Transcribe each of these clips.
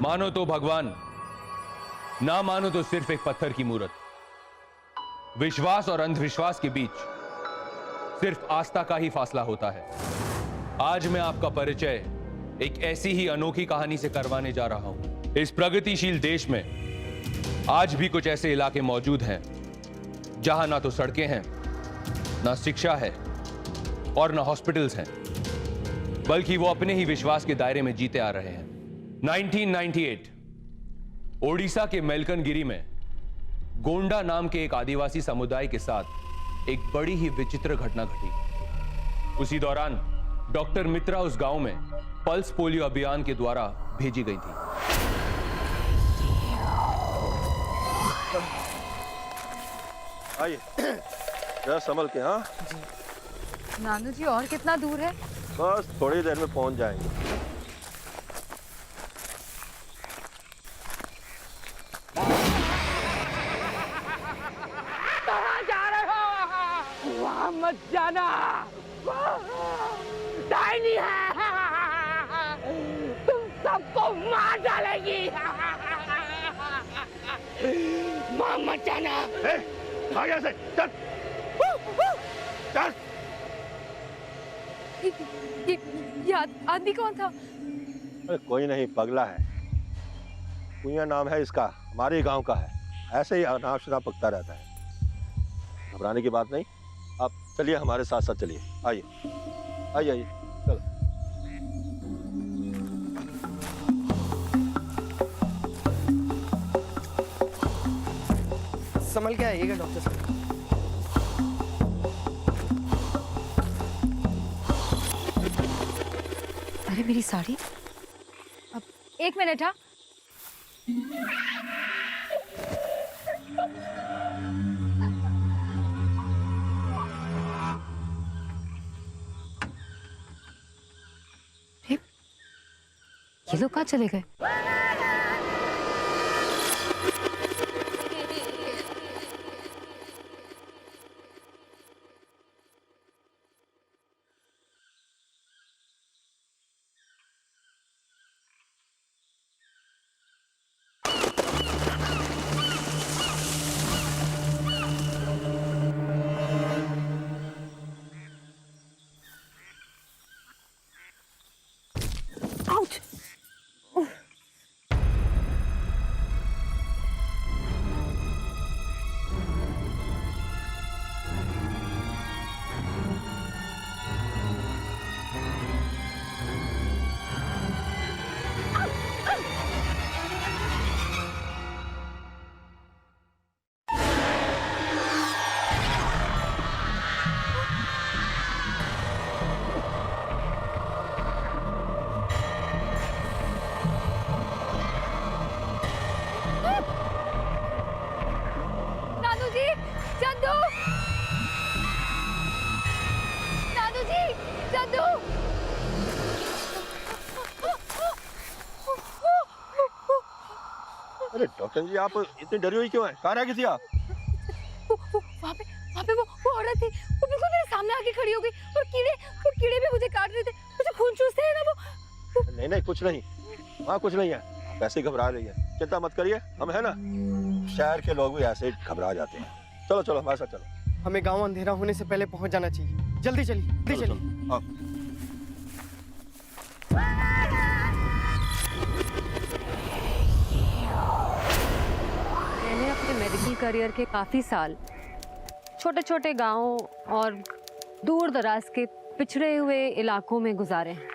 मानो तो भगवान, ना मानो तो सिर्फ एक पत्थर की मूर्त। विश्वास और अंधविश्वास के बीच सिर्फ आस्था का ही फासला होता है। आज मैं आपका परिचय एक ऐसी ही अनोखी कहानी से करवाने जा रहा हूं। इस प्रगतिशील देश में आज भी कुछ ऐसे इलाके मौजूद हैं जहां ना तो सड़कें हैं, ना शिक्षा है और ना हॉस्पिटल्स हैं, बल्कि वो अपने ही विश्वास के दायरे में जीते आ रहे हैं। 1998 ओडिशा के मेलकनगिरी में गोंडा नाम के एक आदिवासी समुदाय के साथ एक बड़ी ही विचित्र घटना घटी। उसी दौरान डॉक्टर मित्रा उस गांव में पल्स पोलियो अभियान के द्वारा भेजी गई थी। आइए, जरा संभल के। हाँ नानू जी, और कितना दूर है? बस थोड़ी देर में पहुंच जाएंगे। कहाँ जा रहे हो? वहाँ मत जाना, डायनी है, तुम सबको मार डालेगी। वहाँ मत जाना। आगे से चल, चल। ये आदमी कौन था? अरे कोई नहीं, पगला है। कुइया नाम है इसका, हमारे गांव का है। ऐसे ही अनाप शनाप पकता रहता है। घबराने की बात नहीं, आप चलिए हमारे साथ साथ चलिए। आइए आइए आइए, चलो। संभल के आइएगा डॉक्टर साहब। अरे मेरी साड़ी। अब एक मिनट। हाँ, ये लोग कहाँ चले गए? आउट! नानू जी, चंदू! नानू जी, चंदू! अरे डॉक्टर जी, आप इतनी डरी हुई क्यों है? कहाँ रह गई थी आप? वहाँ पे वो औरत थी, वो बिल्कुल मेरे सामने आके खड़ी हो गई और कीड़े भी मुझे काट रहे थे। मुझे खून चूसते हैं ना वो। नहीं नहीं, कुछ नहीं, वहाँ कुछ नहीं है। आप ऐसे ही घबरा रही है, चिंता मत करिए, हम है ना। शहर के लोग भी ऐसे ही घबरा जाते हैं। चलो चलो हमारे साथ चलो। हमें गांव अंधेरा होने से पहले पहुंच जाना चाहिए। जल्दी चलिए, जल्दी चलो, चलिए। चलो, आओ। मैंने अपने मेडिकल करियर के काफ़ी साल छोटे छोटे गांवों और दूर दराज के पिछड़े हुए इलाकों में गुजारे हैं,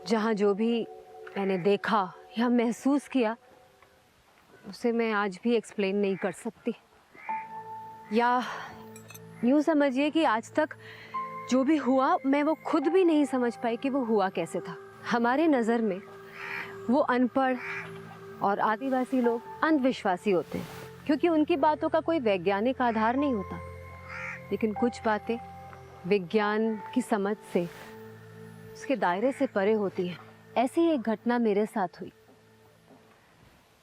जहां जो भी मैंने देखा या महसूस किया उसे मैं आज भी एक्सप्लेन नहीं कर सकती। या यूँ समझिए कि आज तक जो भी हुआ मैं वो खुद भी नहीं समझ पाई कि वो हुआ कैसे था। हमारे नज़र में वो अनपढ़ और आदिवासी लोग अंधविश्वासी होते हैं क्योंकि उनकी बातों का कोई वैज्ञानिक आधार नहीं होता। लेकिन कुछ बातें विज्ञान की समझ से, उसके दायरे से परे होती हैं। ऐसी ही एक घटना मेरे साथ हुई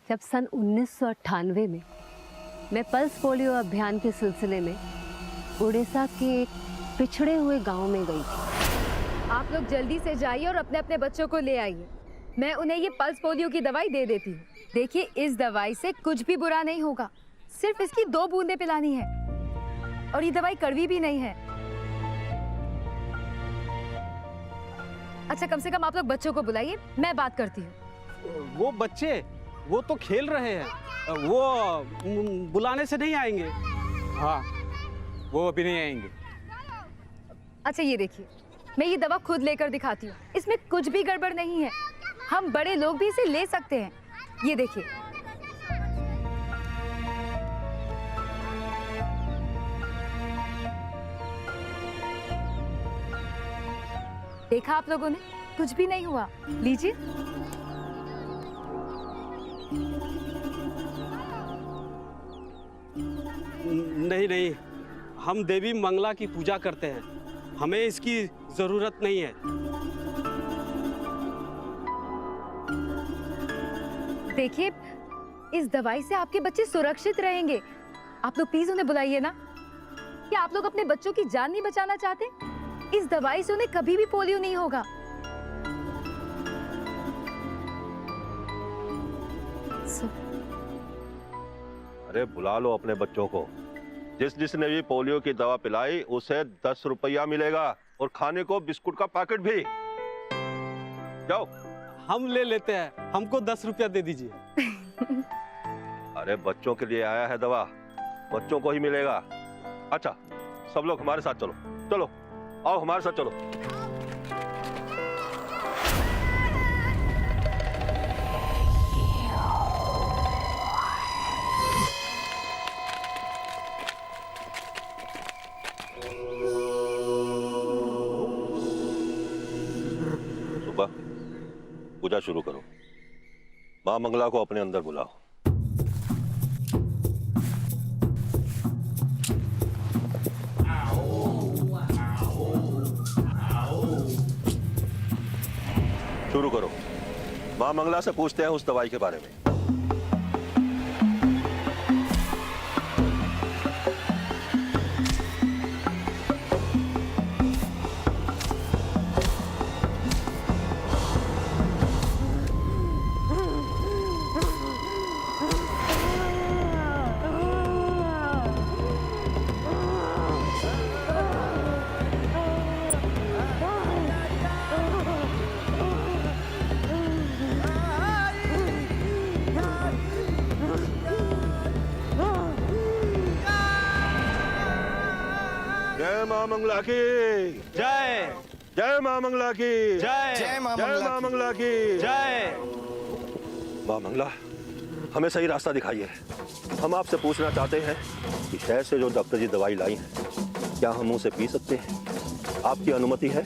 जब सन 1998 में मैं पल्स पोलियो अभियान के सिलसिले में उड़ीसा के एक पिछड़े हुए गांव में गई थी। आप लोग जल्दी से जाइए और अपने अपने बच्चों को ले आइए। मैं उन्हें ये पल्स पोलियो की दवाई दे देती हूँ। देखिए, इस दवाई से कुछ भी बुरा नहीं होगा, सिर्फ इसकी 2 बूंदें पिलानी है और ये दवाई कड़वी भी नहीं है। अच्छा, कम से कम आप लोग बच्चों को बुलाइए, मैं बात करती हूँ। वो बच्चे वो तो खेल रहे हैं, वो बुलाने से नहीं आएंगे। हाँ, वो अभी नहीं आएंगे। अच्छा, ये देखिए, मैं ये दवा खुद लेकर दिखाती हूँ। इसमें कुछ भी गड़बड़ नहीं है, हम बड़े लोग भी इसे ले सकते हैं। ये देखिए, देखा आप लोगों ने, कुछ भी नहीं हुआ। लीजिए। नहीं नहीं, हम देवी मंगला की पूजा करते हैं, हमें इसकी जरूरत नहीं है। देखिए, इस दवाई से आपके बच्चे सुरक्षित रहेंगे। आप लोग प्लीज उन्हें बुलाइए ना। क्या आप लोग अपने बच्चों की जान नहीं बचाना चाहते? इस दवाई से उन्हें कभी भी पोलियो नहीं होगा। अरे बुला लो अपने बच्चों को। जिसने भी पोलियो की दवा पिलाई उसे 10 रुपया मिलेगा और खाने को बिस्कुट का पैकेट भी। जाओ। हम ले लेते हैं, हमको 10 रुपया दे दीजिए। अरे बच्चों के लिए आया है दवा, बच्चों को ही मिलेगा। अच्छा, सब लोग हमारे साथ चलो। चलो, आओ हमारे साथ चलो। सुबह पूजा शुरू करो। मां मंगला को अपने अंदर बुलाओ। शुरू करो। मां मंगला से पूछते हैं उस दवाई के बारे में। जय मां मंगला की जय। जय मां मंगला की जय। जय मां जय मां मंगला की जय। मां मंगला, हमें सही रास्ता दिखाइए। हम आपसे पूछना चाहते हैं कि शहर से जो डॉक्टर जी दवाई लाई है, क्या हम उसे पी सकते हैं? आपकी अनुमति है?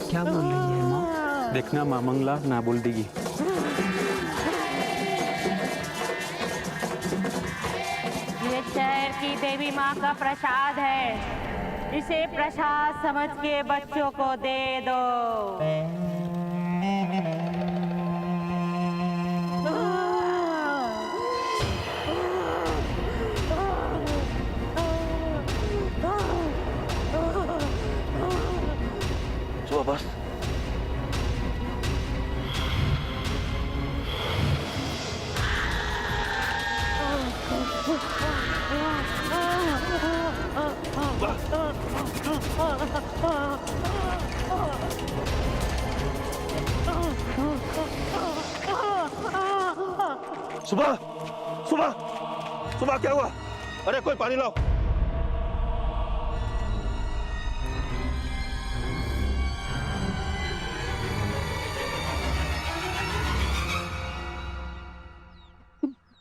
क्या बोल रही है माँ? देखना माँ मंगला ना बोल देगी। ये शहर की देवी माँ का प्रसाद है, इसे प्रसाद समझ के बच्चों को दे दो। सुबह बस। सुबह सुबह सुबह, क्या हुआ? अरे कोई पानी लाओ।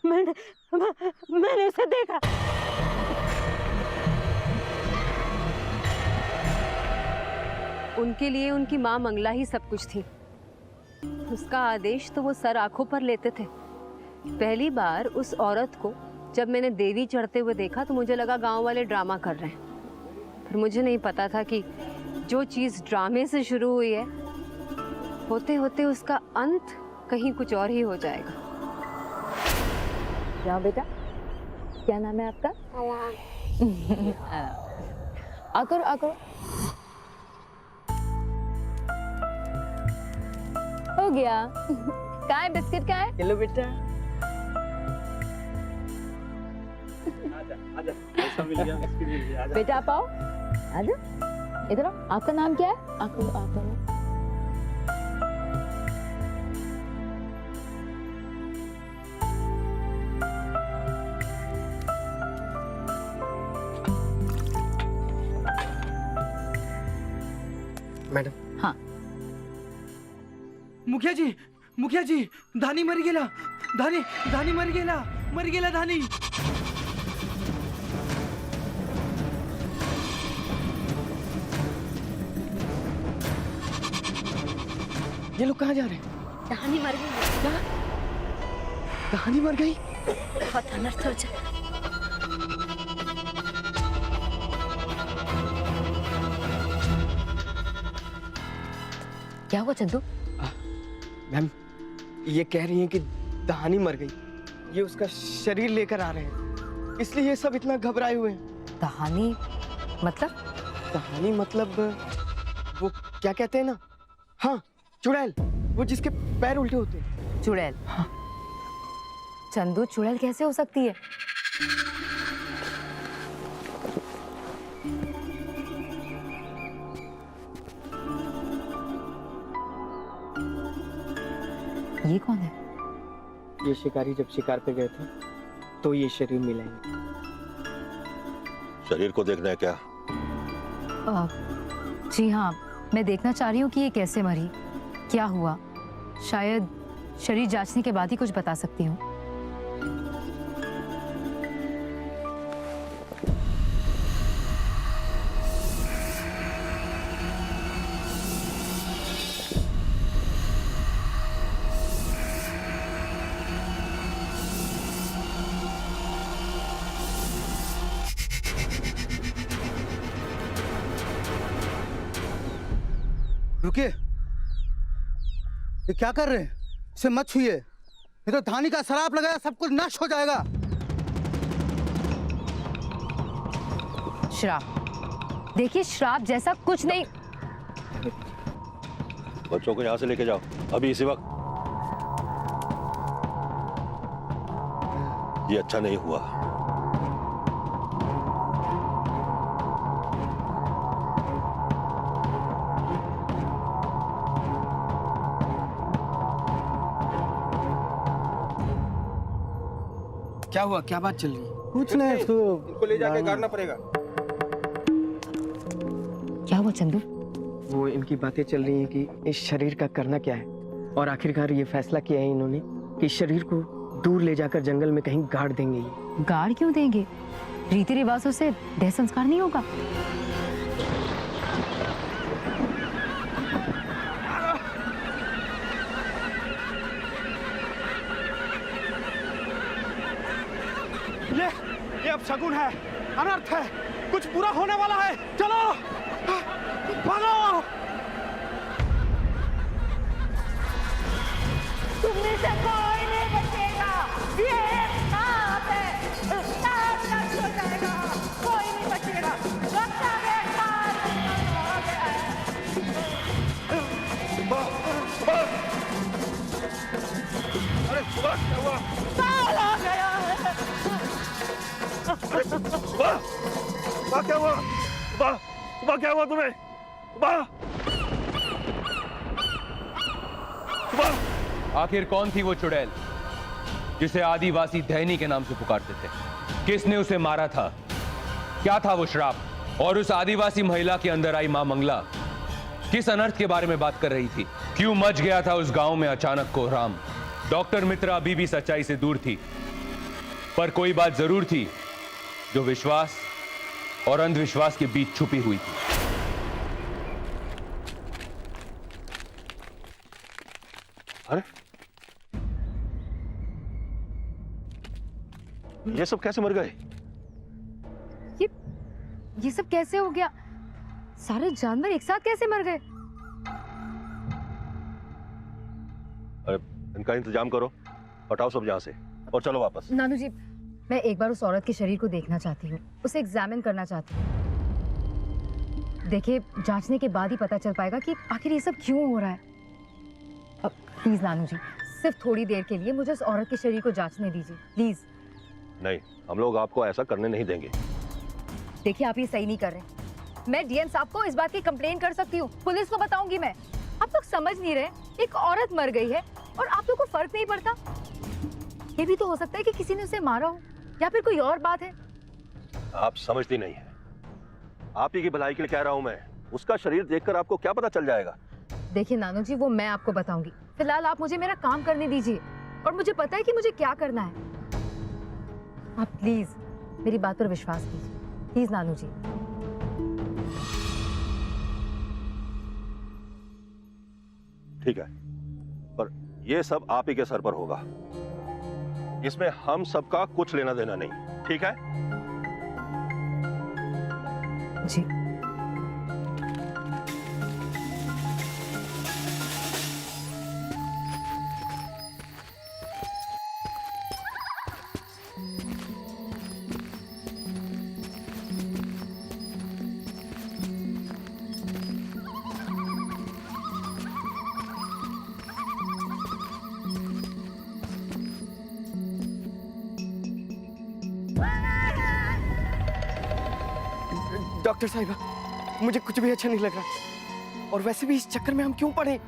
मैंने उसे देखा। उनके लिए उनकी माँ मंगला ही सब कुछ थी। उसका आदेश तो वो सर आंखों पर लेते थे। पहली बार उस औरत को जब मैंने देवी चढ़ते हुए देखा तो मुझे लगा गांव वाले ड्रामा कर रहे हैं। फिर मुझे नहीं पता था कि जो चीज़ ड्रामे से शुरू हुई है होते होते उसका अंत कहीं कुछ और ही हो जाएगा। जाओ बेटा, क्या नाम है आपका? आकर आकर हो गया। कहाँ है बिस्किट? कहाँ है? चलो बेटा। आजा, ऐसा मिल गया, बिस्किट मिल गया, आजा। बेटा आप आओ, आजा इधर आओ। आपका नाम क्या है? आपका नाम? मैडम। हाँ। मुखिया जी, धानी मर गेला। धानी मर गेला धानी। ये लोग कहाँ जा रहे हैं? कहानी मर गई। क्या? कहानी मर गई? बहुत अनर्थ हो जाए। क्या हुआ चंदू? मैम, ये कह रही हैं कि दहानी मर गई। ये उसका शरीर लेकर आ रहे हैं, इसलिए ये सब इतना घबराए हुए हैं। कहानी मतलब? दहानी मतलब वो क्या कहते हैं ना? हाँ, चुड़ैल, वो जिसके पैर उल्टे होते हैं। चुड़ैल? हाँ। चंदू, चुड़ैल कैसे हो सकती है? ये कौन है? ये शिकारी जब शिकार पे गए थे तो ये शरीर मिला है। शरीर को देखना है क्या? जी हाँ, मैं देखना चाह रही हूँ कि ये कैसे मरी, क्या हुआ। शायद शरीर जांचने के बाद ही कुछ बता सकती हूँ। रुकिए, ये क्या कर रहे हैं? इसे मत छुइए, ये तो धानी का शराब लगाया, सब कुछ नष्ट हो जाएगा। श्राप? देखिए, श्राप जैसा कुछ नहीं। बच्चों को यहाँ से लेके जाओ, अभी इसी वक्त। ये अच्छा नहीं हुआ। क्या हुआ? क्या बात चल रही है? कुछ नहीं, इनको ले जाके गाड़ना पड़ेगा। क्या हुआ चंदू? वो इनकी बातें चल रही हैं कि इस शरीर का करना क्या है, और आखिरकार ये फैसला किया है इन्होंने कि इस शरीर को दूर ले जाकर जंगल में कहीं गाड़ देंगे। ये गाड़ क्यों देंगे? रीति रिवाजों से देह संस्कार नहीं होगा? ये अब शगुन है, अनर्थ है, कुछ बुरा होने वाला है। चलो भागो। तुमने से कोई नहीं बचेगा। ये एक सांप है, सांप नष्ट हो जाएगा, कोई नहीं बचेगा। रक्षा बेकार हो गया है। अरे सुबह क्या हुआ? साल आ गया है। सुबह क्या हुआ? सुबह क्या हुआ तुम्हें? सुबह आखिर कौन थी वो चुड़ैल जिसे आदिवासी धैनी के नाम से पुकारते थे? किसने उसे मारा था? क्या था वो श्राप? और उस आदिवासी महिला के अंदर आई मां मंगला किस अनर्थ के बारे में बात कर रही थी? क्यों मच गया था उस गांव में अचानक कोहराम? डॉक्टर मित्रा अभी भी सच्चाई से दूर थी, पर कोई बात जरूर थी जो विश्वास और अंधविश्वास के बीच छुपी हुई थी। अरे ये सब कैसे मर गए? ये सब कैसे हो गया? सारे जानवर एक साथ कैसे मर गए? अरे इनका इंतजाम करो, हटाओ सब यहाँ से और चलो वापस। नानू जी, मैं एक बार उस औरत के शरीर को देखना चाहती हूँ, उसे एग्जामिन करना चाहती हूँ। देखिए, जांचने के बाद ही पता चल पाएगा कि आखिर ये सब क्यों हो रहा है। अब प्लीज नानू जी, सिर्फ थोड़ी देर के लिए मुझे उस औरत के शरीर को जांचने दीजिए, प्लीज। नहीं, हम लोग आपको ऐसा करने नहीं देंगे। देखिए, आप ये सही नहीं कर रहे। मैं डीएम साहब को इस बात की कंप्लेन कर सकती हूँ, पुलिस को बताऊंगी मैं। आप लोग समझ नहीं रहे, एक औरत मर गई है और आप लोग को फर्क नहीं पड़ता। ये भी तो हो सकता है कि किसी ने उसे मारा हो या फिर कोई और बात है। आप समझती नहीं है। आप ही की भलाई के लिए कह रहा हूँ मैं। उसका शरीर देखकर आपको क्या पता चल जाएगा? देखिए नानू जी, वो मैं आपको बताऊंगी। फिलहाल आप मुझे मेरा काम करने दीजिए और मुझे पता है कि मुझे क्या करना है। आप प्लीज मेरी बात पर विश्वास कीजिए, प्लीज नानू जी। ठीक है, पर ये सब आप ही के सर पर होगा। इसमें हम सबका कुछ लेना देना नहीं, ठीक है? जी। डॉक्टर साहिबा, मुझे कुछ भी अच्छा नहीं लग रहा, और वैसे भी इस चक्कर में हम क्यों पड़े?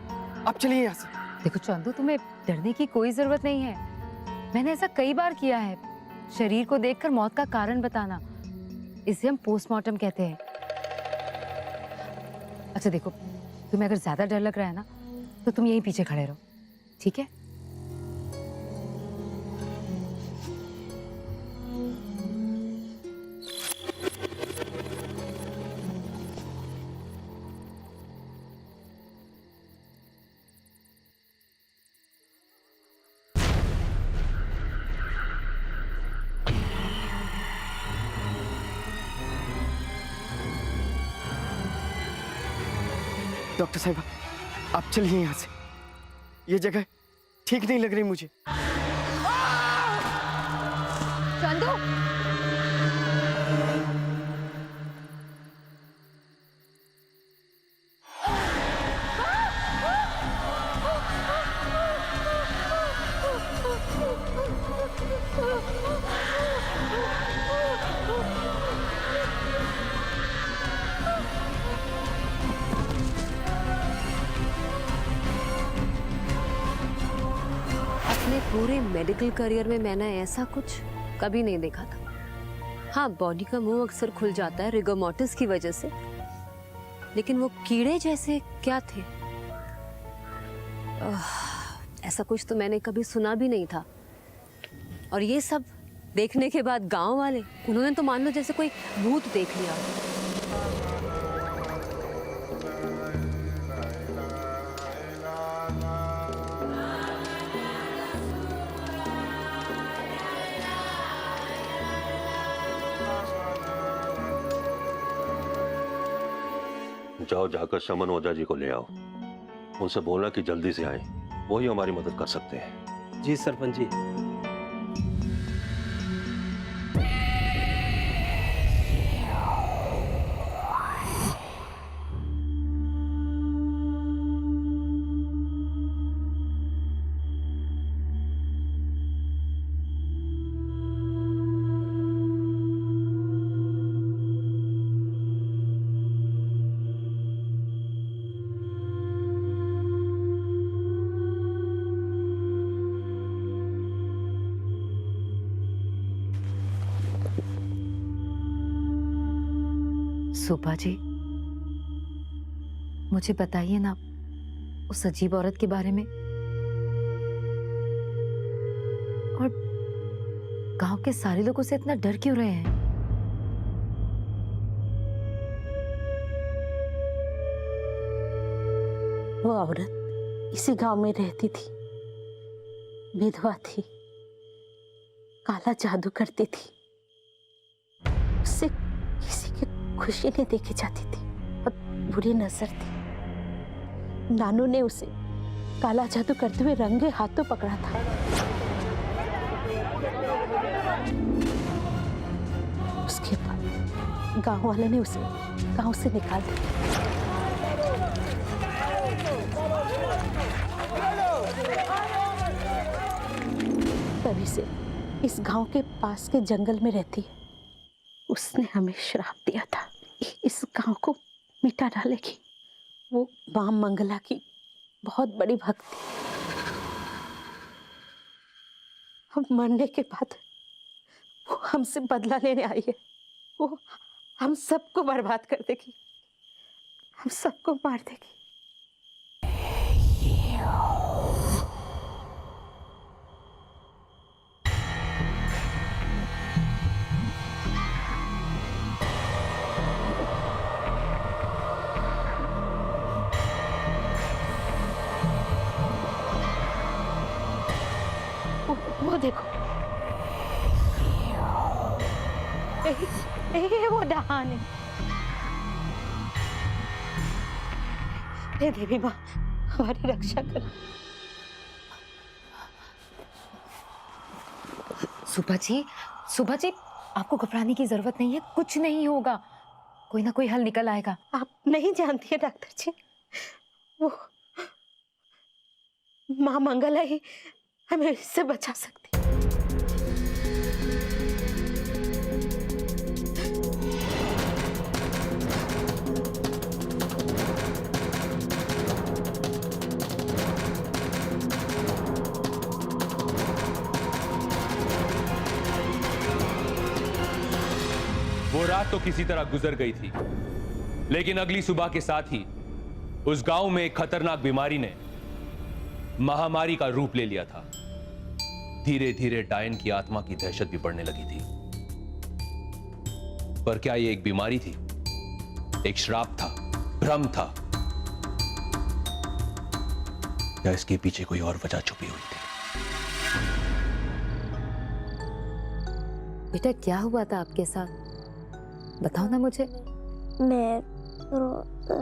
आप चलिए यहाँ से। देखो चंदू, तुम्हें डरने की कोई जरूरत नहीं है। मैंने ऐसा कई बार किया है। शरीर को देखकर मौत का कारण बताना, इसे हम पोस्टमार्टम कहते हैं। अच्छा देखो, तुम्हें अगर ज्यादा डर लग रहा है ना, तो तुम यहीं पीछे खड़े रहो, ठीक है? डॉक्टर साहिबा, आप चलिए यहाँ से। ये जगह ठीक नहीं लग रही मुझे। चंदू, अपने पूरे मेडिकल करियर में मैंने ऐसा कुछ कभी नहीं देखा था। हाँ, बॉडी का मुंह अक्सर खुल जाता है रिगर मोर्टिस की वजह से, लेकिन वो कीड़े जैसे क्या थे, ऐसा कुछ तो मैंने कभी सुना भी नहीं था। और ये सब देखने के बाद गांव वाले, उन्होंने तो मान लो जैसे कोई भूत देख लिया। जाओ, जाकर शमन ओझा जी को ले आओ। उनसे बोलना कि जल्दी से आए, वो ही हमारी मदद कर सकते हैं। जी सरपंच जी। सुपा जी, मुझे बताइए ना उस अजीब औरत के बारे में, और गांव के सारे लोग उसे इतना डर क्यों रहे हैं? वो औरत इसी गांव में रहती थी। विधवा थी, काला जादू करती थी, उससे किसी की खुशी नहीं देखी जाती थी और बुरी नजर थी। नानू ने उसे काला जादू करते हुए रंगे हाथों पकड़ा था। उसके बाद गांव वालों ने उसे गांव से निकाल दिया। तभी से इस गांव के पास के जंगल में रहती है। उसने हमें श्राप दिया था, इस गांव को मिटा डालेगी। वो मां मंगला की बहुत बड़ी भक्त थी। हम मरने के बाद वो हमसे बदला लेने आई है। वो हम सबको बर्बाद कर देगी, हम सबको मार देगी। वो देखो, वो डहान है। हे देवी माँ, हमारी रक्षा करो। सुबह जी, आपको घबराने की जरूरत नहीं है, कुछ नहीं होगा, कोई ना कोई हल निकल आएगा। आप नहीं जानती है डॉक्टर जी, वो माँ मंगला ही हमें इससे बचा सकती। वो रात तो किसी तरह गुजर गई थी, लेकिन अगली सुबह के साथ ही उस गांव में एक खतरनाक बीमारी ने महामारी का रूप ले लिया था। धीरे धीरे डायन की आत्मा की दहशत भी बढ़ने लगी थी। पर क्या ये एक बीमारी थी, एक श्राप था, भ्रम था, या इसके पीछे कोई और वजह छुपी हुई थी? बेटा, क्या हुआ था आपके साथ, बताओ ना मुझे। मैं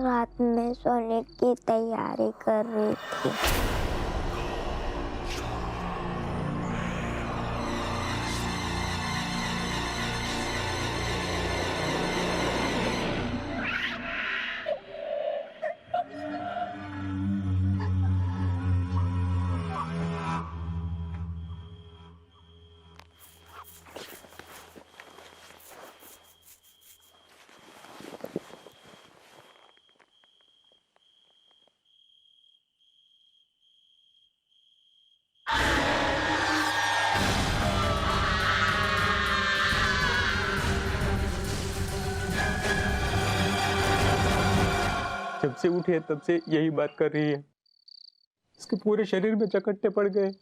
रात में सोने की तैयारी कर रही थी। जब से उठी है तब से यही बात कर रही है। इसके पूरे शरीर में चकत्ते पड़ गए।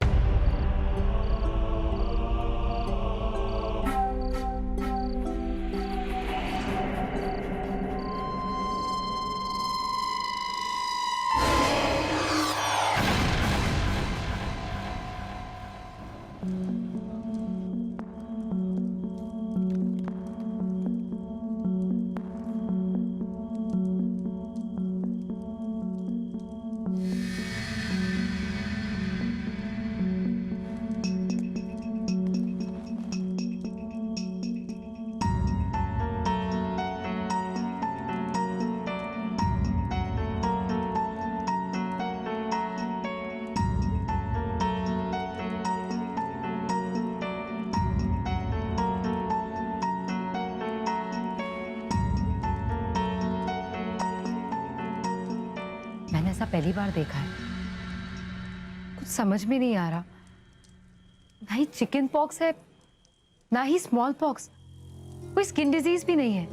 मैंने ऐसा पहली बार देखा है, कुछ समझ में नहीं आ रहा। ना ही चिकन पॉक्स है, ना ही स्मॉल पॉक्स, कोई स्किन डिजीज भी नहीं है।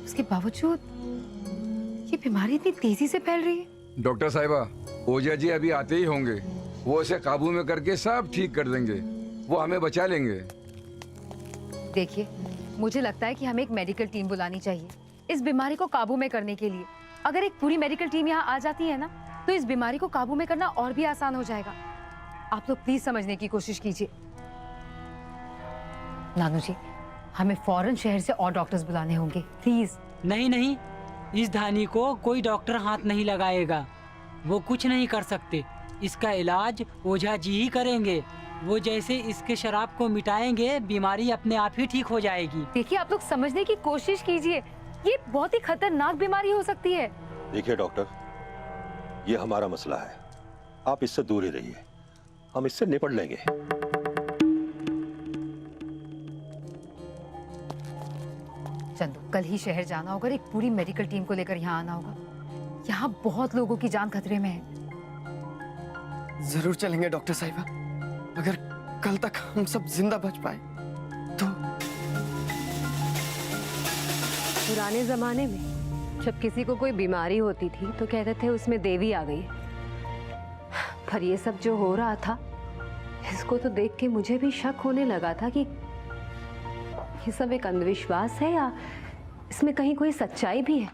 उसके बावजूद ये बीमारी इतनी तेजी से फैल रही है। डॉक्टर साहिबा, ओझा जी अभी आते ही होंगे, वो इसे काबू में करके सब ठीक कर देंगे, वो हमें बचा लेंगे। देखिए, मुझे लगता है कि हमें एक मेडिकल टीम बुलानी चाहिए इस बीमारी को काबू में करने के लिए। अगर एक पूरी मेडिकल टीम यहाँ आ जाती है ना, तो इस बीमारी को काबू में करना और भी आसान हो जाएगा। आप लोग प्लीज समझने की कोशिश कीजिए। नानू जी, हमें फौरन शहर से और डॉक्टर्स बुलाने होंगे, प्लीज। नहीं नहीं, इस धानी को कोई डॉक्टर हाथ नहीं लगाएगा, वो कुछ नहीं कर सकते। इसका इलाज ओझा जी ही करेंगे। वो जैसे इसके शराब को मिटाएंगे, बीमारी अपने आप ही ठीक हो जाएगी। देखिए, आप लोग समझने की कोशिश कीजिए, ये बहुत ही खतरनाक बीमारी हो सकती है। देखिए डॉक्टर, ये हमारा मसला है, आप इससे दूर ही रहिए, हम इससे निपट लेंगे। चंदू, कल ही शहर जाना होगा, एक पूरी मेडिकल टीम को लेकर यहाँ आना होगा। यहाँ बहुत लोगों की जान खतरे में है। जरूर चलेंगे डॉक्टर साहिबा, अगर कल तक हम सब जिंदा बच पाए तो। पुराने जमाने में जब किसी को कोई बीमारी होती थी तो कहते थे उसमें देवी आ गई। पर ये सब जो हो रहा था, इसको तो देख के मुझे भी शक होने लगा था कि ये सब एक अंधविश्वास है या इसमें कहीं कोई सच्चाई भी है।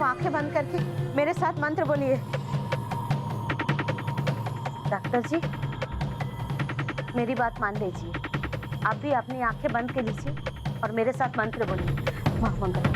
आंखें बंद करके मेरे साथ मंत्र बोलिए। डॉक्टर जी, मेरी बात मान लीजिए, आप भी अपनी आंखें बंद कर लीजिए और मेरे साथ मंत्र बोलिए। महामंगल।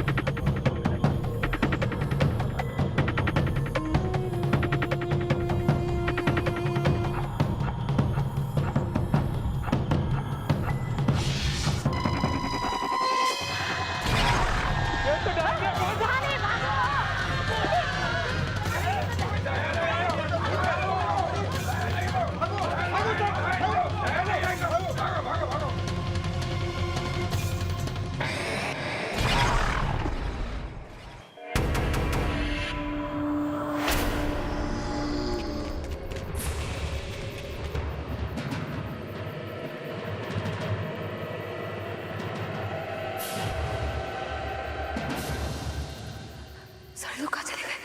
सारे लोग कहाँ चले गए?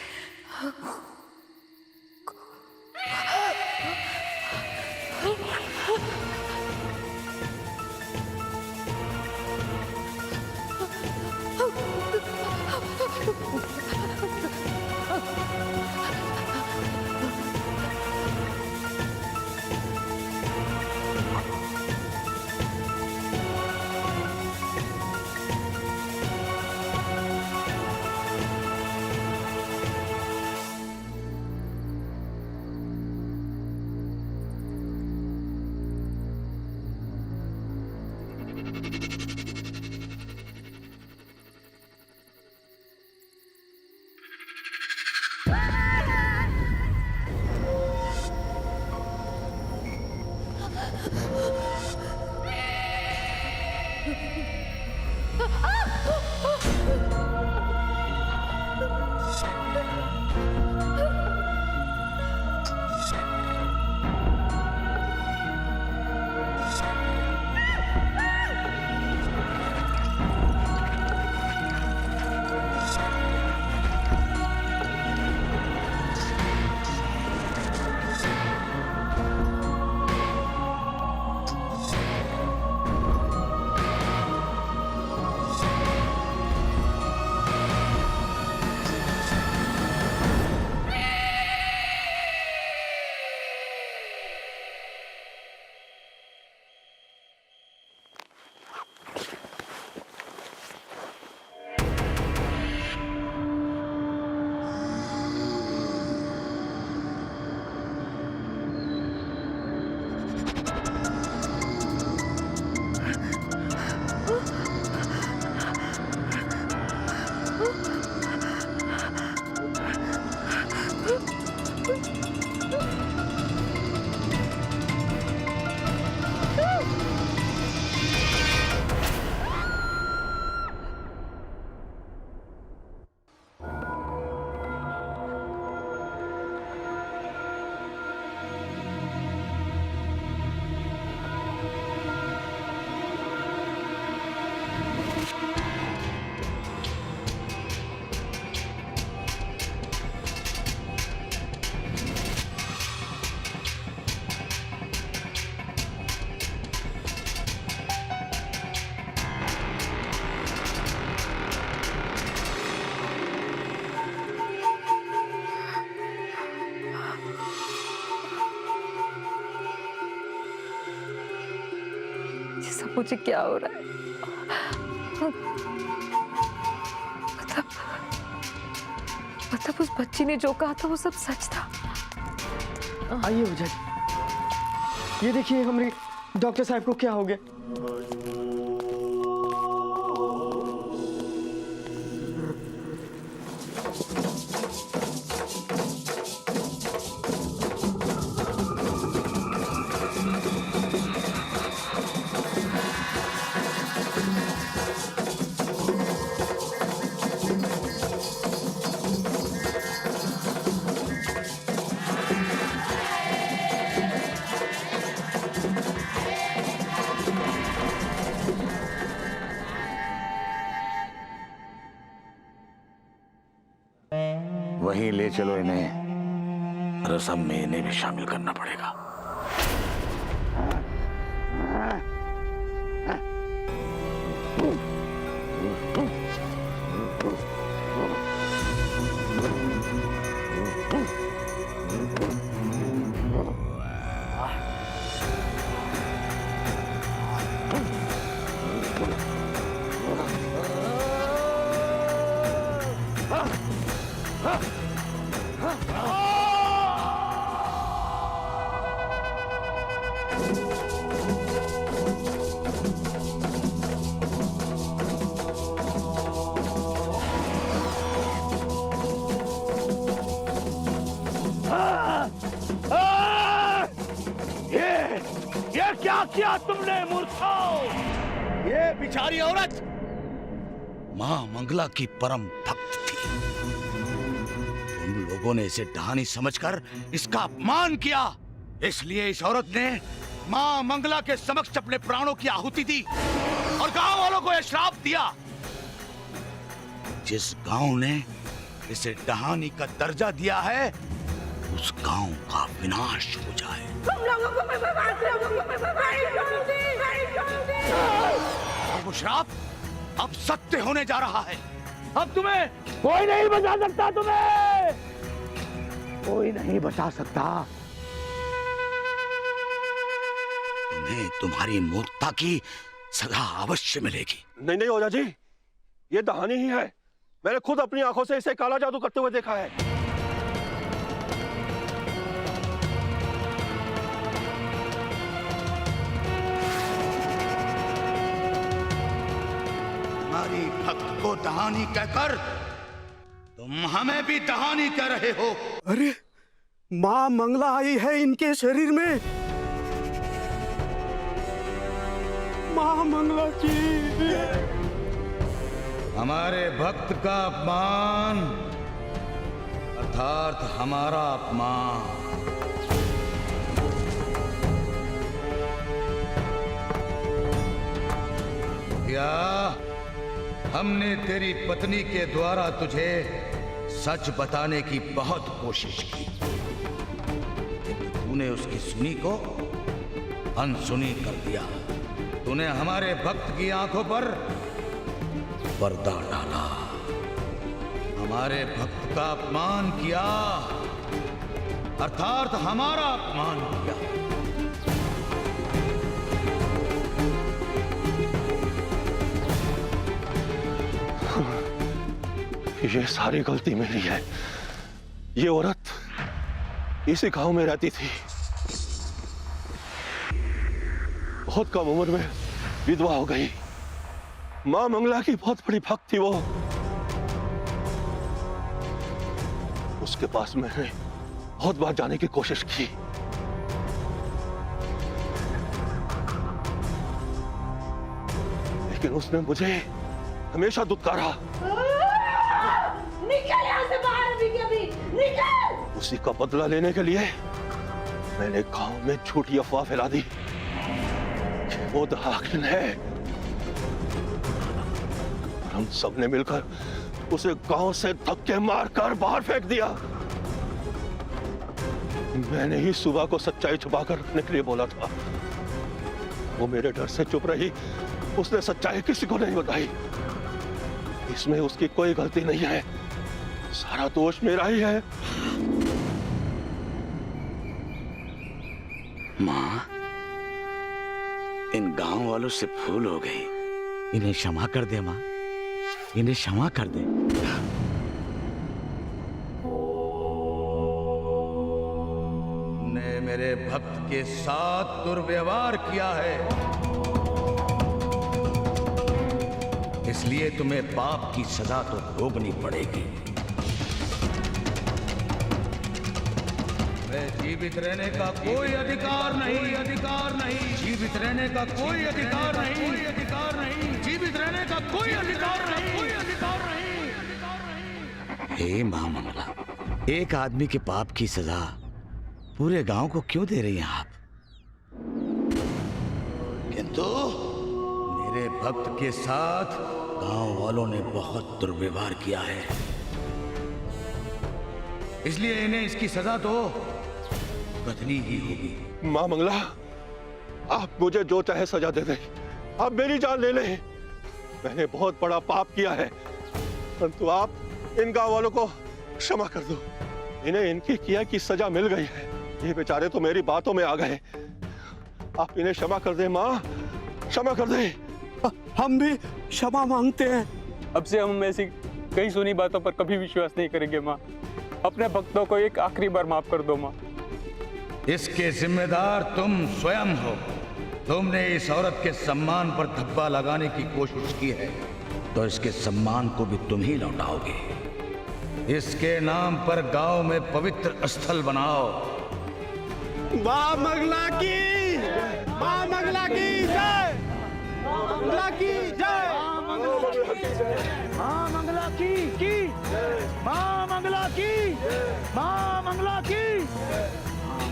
ये सब मुझे क्या हो रहा है? मतलब उस बच्ची ने जो कहा था वो सब सच था। आइए ओझा जी, ये देखिए हमारे डॉक्टर साहब को क्या हो गया। वहीं ले चलो इन्हें, रस्म में इन्हें भी शामिल करना पड़ेगा। ये क्या किया तुमने मूर्खों? ये बेचारी औरत मां मंगला की परम भक्त थी। तुम लोगों ने इसे डहानी समझकर इसका अपमान किया, इसलिए इस औरत ने मां मंगला के समक्ष अपने प्राणों की आहुति दी और गांव वालों को यह श्राप दिया, जिस गांव ने इसे डहानी का दर्जा दिया है उस गांव का विनाश हो जाए। तुम लोगों को मैं और वो श्राप अब सत्य होने जा रहा है। अब तुम्हें कोई नहीं बचा सकता, तुम्हें कोई नहीं बचा सकता। तुम्हें तुम्हारी मूर्खता की सजा अवश्य मिलेगी। नहीं नहीं ओझा जी, ये दहानी ही है। मैंने खुद अपनी आंखों से इसे काला जादू करते हुए देखा है। हमारी भक्त को दहानी कहकर तुम हमें भी दहानी कह रहे हो। अरे मां मंगला आई है इनके शरीर में। मां मंगला की हमारे भक्त का अपमान अर्थात हमारा अपमान। क्या हमने तेरी पत्नी के द्वारा तुझे सच बताने की बहुत कोशिश की, तूने उसकी सुनी को अनसुनी कर दिया। तूने हमारे भक्त की आंखों पर पर्दा डाला, हमारे भक्त का अपमान किया अर्थात हमारा अपमान किया। ये सारी गलती मेरी है। ये औरत इसी गांव में रहती थी, बहुत कम उम्र में विधवा हो गई। मां मंगला की बहुत बड़ी भक्त थी वो। उसके पास मैंने बहुत बार जाने की कोशिश की, लेकिन उसने मुझे हमेशा दुत्कारा। निकल यहाँ से बाहर अभी के अभी, निकल! उसी का बदला लेने के लिए मैंने गांव में झूठी अफवाह फैला दी कि वो दाखिल है। हम सब ने मिलकर उसे गांव से धक्के मारकर बाहर फेंक दिया। मैंने ही सुबह को सच्चाई छुपाकर रखने के लिए बोला था। वो मेरे डर से चुप रही, उसने सच्चाई किसी को नहीं बताई। इसमें उसकी कोई गलती नहीं है, सारा दोष मेरा ही है। मां, इन गांव वालों से भूल हो गई। इन्हें क्षमा कर दे माँ, इन्हें क्षमा कर दे। ने मेरे भक्त के साथ दुर्व्यवहार किया है, इसलिए तुम्हें पाप की सजा तो भोगनी पड़ेगी। जीवित रहने का कोई अधिकार नहीं, अधिकार नहीं, जीवित रहने का कोई अधिकार नहीं, अधिकार नहीं, जीवित रहने का कोई अधिकार नहीं, कोई अधिकार नहीं। हे मां मंगला, एक आदमी के पाप की सजा पूरे गांव को क्यों दे रही हैं आप? किंतु मेरे भक्त के साथ गांव वालों ने बहुत दुर्व्यवहार किया है, इसलिए इन्हें इसकी सजा तो बदली ही होगी। मां मंगला, आप मुझे जो चाहे सजा दे दें, आप मेरी जान ले लें। मैंने बहुत बड़ा पाप किया है, परंतु आप इन गांव वालों को क्षमा कर दो। इन्हें इनकी किया की सजा मिल गई है। ये बेचारे तो मेरी बातों में आ गए। आप इन्हें क्षमा कर दें मां, क्षमा कर दें। हम भी क्षमा मांगते हैं। अब से हम ऐसी कई सुनी बातों पर कभी विश्वास नहीं करेंगे माँ। अपने भक्तों को एक आखिरी बार माफ कर दो माँ। इसके जिम्मेदार तुम स्वयं हो। तुमने इस औरत के सम्मान पर धब्बा लगाने की कोशिश की है, तो इसके सम्मान को भी तुम ही लौटाओगे। इसके नाम पर गांव में पवित्र स्थल बनाओ। मां मंगला की, मां मंगला की जय, मां मंगला की जय, मां मंगला की मां मंगला की, मां मंगला की,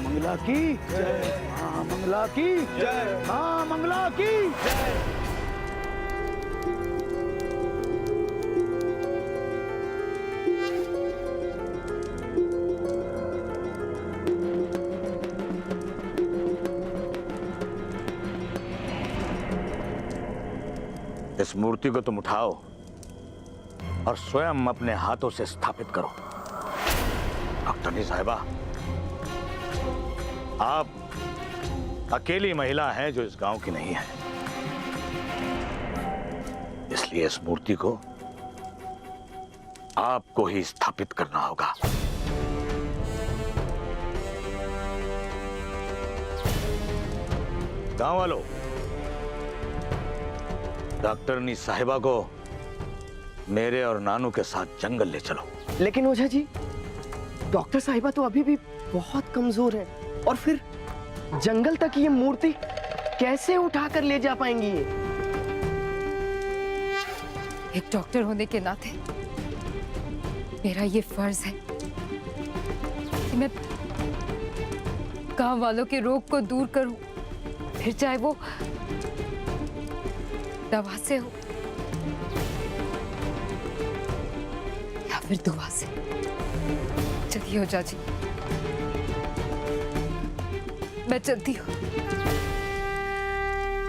मंगला की जय, मां मंगला की जय, मां मंगला की जय। इस मूर्ति को तुम उठाओ और स्वयं अपने हाथों से स्थापित करो। डॉक्टरनी साहिबा, आप अकेली महिला हैं जो इस गांव की नहीं है, इसलिए इस मूर्ति को आपको ही स्थापित करना होगा। गांव वालों, डॉक्टरनी साहिबा को मेरे और नानू के साथ जंगल ले चलो। लेकिन ओझा जी, डॉक्टर साहिबा तो अभी भी बहुत कमजोर है, और फिर जंगल तक ये मूर्ति कैसे उठाकर ले जा पाएंगी? ये एक डॉक्टर होने के नाते मेरा ये फर्ज है कि मैं गांव वालों के रोग को दूर करूं, फिर चाहे वो दवा से हो या फिर दुआ से। चलिए ओझा जी, मैं चलती हूँ।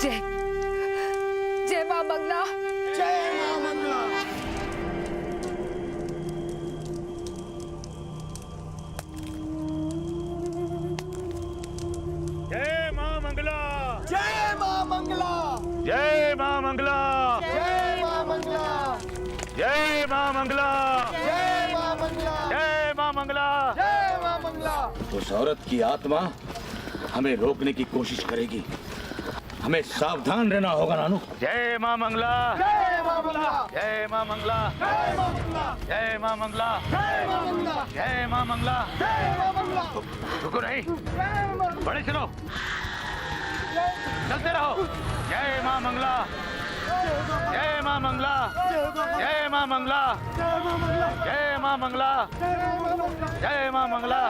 जय जय मां मंगला, जय मां मंगला। जय मां मंगला, जय मां मंगला, जय मां मंगला, जय मां मंगला, जय मां मंगला, जय मां मंगला, जय मां मंगला, जय मां मंगला। उस औरत की आत्मा हमें रोकने की कोशिश करेगी, हमें सावधान रहना होगा नानू। जय मां मंगला, जय मां मंगला, जय मां मंगला, जय मां मंगला, जय मां मंगला, जय मां मंगला, जय मां मंगला, जय मां मंगला। रुको नहीं, जय मां मंगला, बड़े चलो, चलते रहो। जय मां मंगला, जय मां मंगला, जय मां मंगला, जय मां मंगला, जय मां मंगला।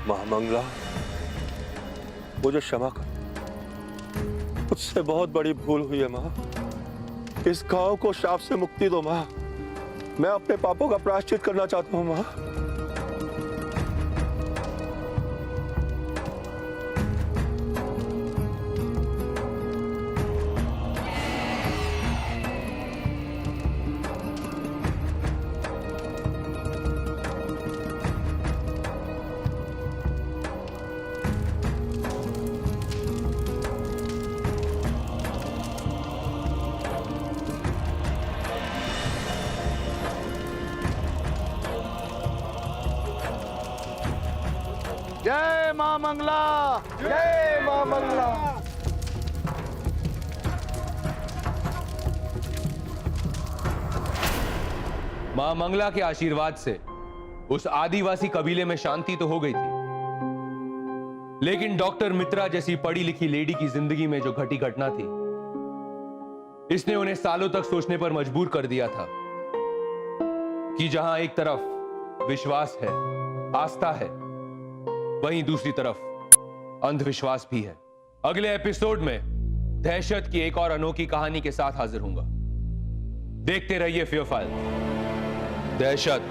मां मंगला, मुझे क्षमा कर, मुझसे बहुत बड़ी भूल हुई है मां। इस गांव को शाप से मुक्ति दो मां। मैं अपने पापों का प्रायश्चित करना चाहता हूं मां। जय मां मंगला, जय मां मंगला। मां मंगला के आशीर्वाद से उस आदिवासी कबीले में शांति तो हो गई थी, लेकिन डॉक्टर मित्रा जैसी पढ़ी लिखी लेडी की जिंदगी में जो घटी घटना थी, इसने उन्हें सालों तक सोचने पर मजबूर कर दिया था कि जहां एक तरफ विश्वास है, आस्था है, वहीं दूसरी तरफ अंधविश्वास भी है। अगले एपिसोड में दहशत की एक और अनोखी कहानी के साथ हाजिर होऊंगा। देखते रहिए फियर फाइल। दहशत